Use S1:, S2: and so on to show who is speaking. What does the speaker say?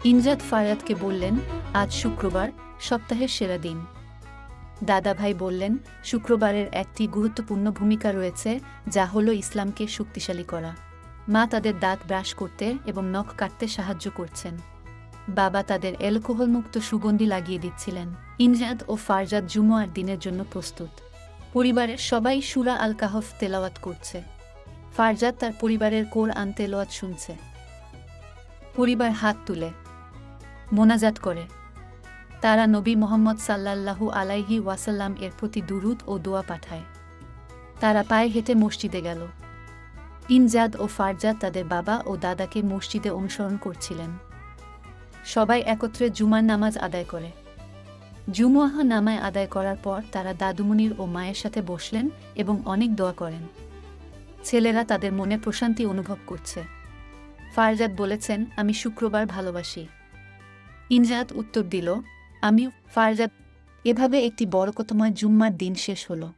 S1: ইনজাদ ফারাদকে বললেন, আজ শুক্রবার, সপ্তাহের সেরা দিন। দাদাভাই বললেন, শুক্রবারের একটি গুরুত্বপূর্ণ ভূমিকা রয়েছে, যা হলো ইসলামকে শক্তিশালী করা। মা তাদের দাঁত ব্রাশ করতে এবং নখ কাটতে সাহায্য করছেন। বাবা তাদের অ্যালকোহলমুক্ত সুগন্ধি লাগিয়ে দিচ্ছিলেন। ইনজাদ ও ফারজাদ জুমুয়ার দিনের জন্য প্রস্তুত। পরিবারের সবাই সূরা আল কাহফ তেলাওয়াত করছে। ফারজাদ তার পরিবারের কোরআন তেলাওয়াত শুনছে। পরিবার হাত তুলে মোনাজাত করে। তারা নবী মুহাম্মদ সাল্লাল্লাহু আলাইহি ওয়াসাল্লাম এর প্রতি দুরূদ ও দোয়া পাঠায়। তারা পায়ে হেঁটে মসজিদে গেল। ইনজাদ ও ফারজাদ তাদের বাবা ও দাদাকে মসজিদে অনুসরণ করছিলেন। সবাই একত্রে জুমার নামাজ আদায় করে। জুমুয়াহ নামায় আদায় করার পর তারা দাদুমণির ও মায়ের সাথে বসলেন এবং অনেক দোয়া করেন। ছেলেরা তাদের মনে প্রশান্তি অনুভব করছে। ফারজাদ বলেছেন, আমি শুক্রবার ভালোবাসি। ইনজাদ উত্তর দিল, আমিও। ফারজাদ। এভাবে একটি বরকতময় জুম্মার দিন শেষ হলো।